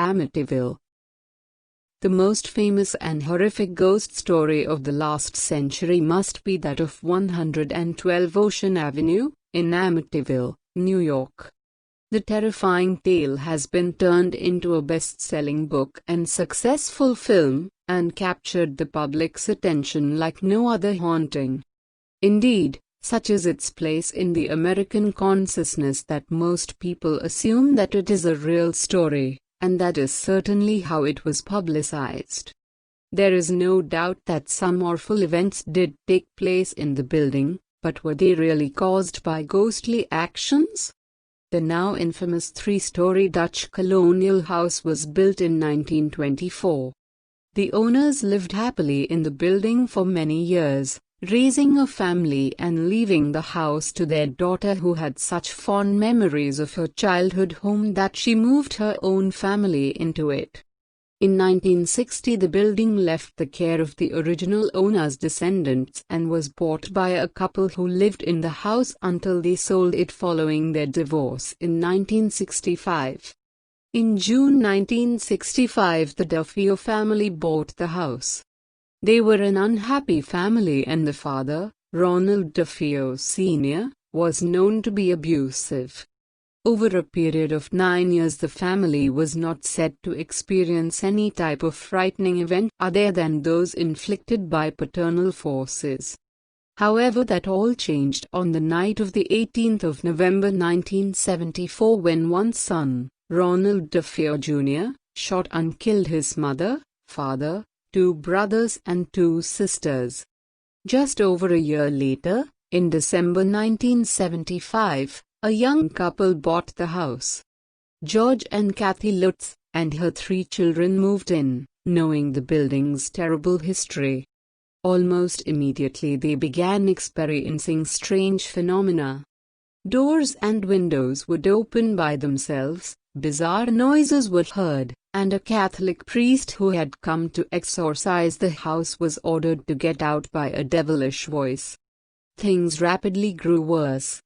Amityville. The most famous and horrific ghost story of the last century must be that of 112 Ocean Avenue, in Amityville, New York. The terrifying tale has been turned into a best-selling book and successful film, and captured the public's attention like no other haunting. Indeed, such is its place in the American consciousness that most people assume that it is a real story, and that is certainly how it was publicized. There is no doubt that some awful events did take place in the building, but were they really caused by ghostly actions? The now infamous three-story Dutch colonial house was built in 1924. The owners lived happily in the building for many years, raising a family and leaving the house to their daughter, who had such fond memories of her childhood home that she moved her own family into it. In 1960, the building left the care of the original owner's descendants and was bought by a couple who lived in the house until they sold it following their divorce in 1965. In June 1965, the Duffio family bought the house. They were an unhappy family, and the father, Ronald Duffio Sr., was known to be abusive. Over a period of 9 years, the family was not said to experience any type of frightening event other than those inflicted by paternal forces. However, that all changed on the night of the 18th of November 1974, when one son, Ronald Duffio Jr., shot and killed his mother, father, 2 brothers and 2 sisters. Just over a year later, in December 1975, a young couple bought the house. George and Kathy Lutz and her 3 children moved in, knowing the building's terrible history. Almost immediately, they began experiencing strange phenomena. Doors and windows would open by themselves, bizarre noises were heard, and a Catholic priest who had come to exorcise the house was ordered to get out by a devilish voice. Things rapidly grew worse.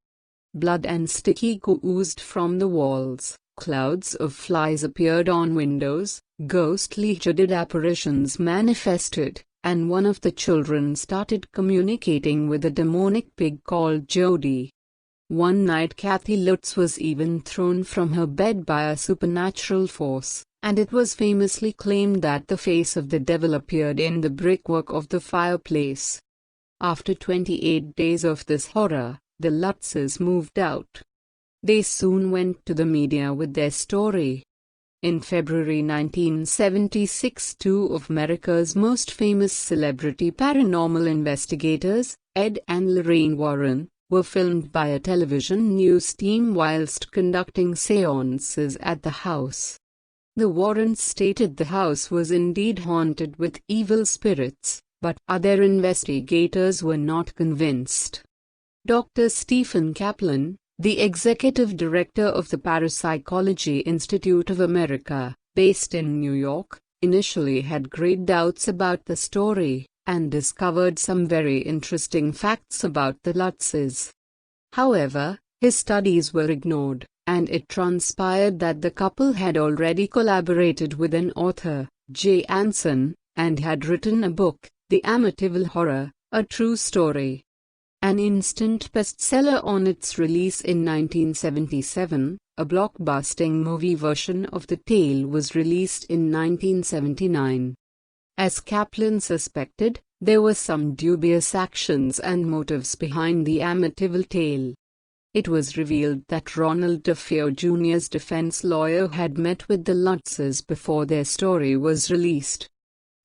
Blood and sticky goo oozed from the walls, clouds of flies appeared on windows, ghostly hooded apparitions manifested, and one of the children started communicating with a demonic pig called Jody. One night, Kathy Lutz was even thrown from her bed by a supernatural force, and it was famously claimed that the face of the devil appeared in the brickwork of the fireplace. After 28 days of this horror, the Lutzes moved out. They soon went to the media with their story. In February 1976, 2 of America's most famous celebrity paranormal investigators, Ed and Lorraine Warren, were filmed by a television news team whilst conducting seances at the house. The Warrens stated the house was indeed haunted with evil spirits, but other investigators were not convinced. Dr. Stephen Kaplan, the executive director of the Parapsychology Institute of America, based in New York, initially had great doubts about the story, and discovered some very interesting facts about the Lutzes. However, his studies were ignored, and it transpired that the couple had already collaborated with an author, Jay Anson, and had written a book, The Amityville Horror, a true story. An instant bestseller on its release in 1977, a blockbusting movie version of the tale was released in 1979. As Kaplan suspected, there were some dubious actions and motives behind the Amityville tale. It was revealed that Ronald Duffio Jr.'s defense lawyer had met with the Lutzes before their story was released.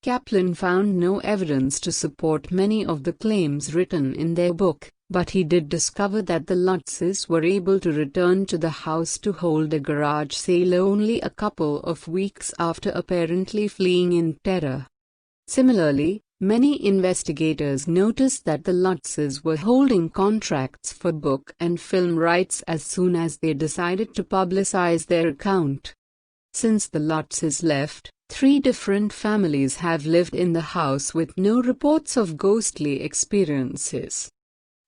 Kaplan found no evidence to support many of the claims written in their book, but he did discover that the Lutzes were able to return to the house to hold a garage sale only a couple of weeks after apparently fleeing in terror. Similarly, many investigators noticed that the Lutzes were holding contracts for book and film rights as soon as they decided to publicize their account. Since the Lutzes left, 3 different families have lived in the house with no reports of ghostly experiences.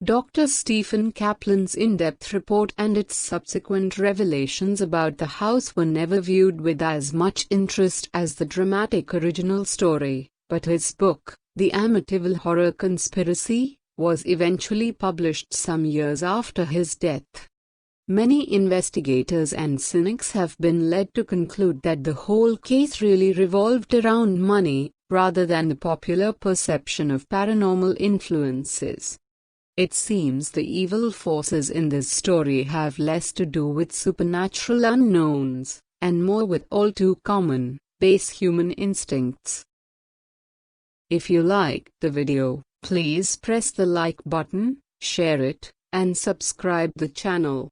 Dr. Stephen Kaplan's in-depth report and its subsequent revelations about the house were never viewed with as much interest as the dramatic original story, but his book, The Amityville Horror Conspiracy, was eventually published some years after his death. Many investigators and cynics have been led to conclude that the whole case really revolved around money, rather than the popular perception of paranormal influences. It seems the evil forces in this story have less to do with supernatural unknowns, and more with all too common, base human instincts. If you liked the video, please press the like button, share it, and subscribe the channel.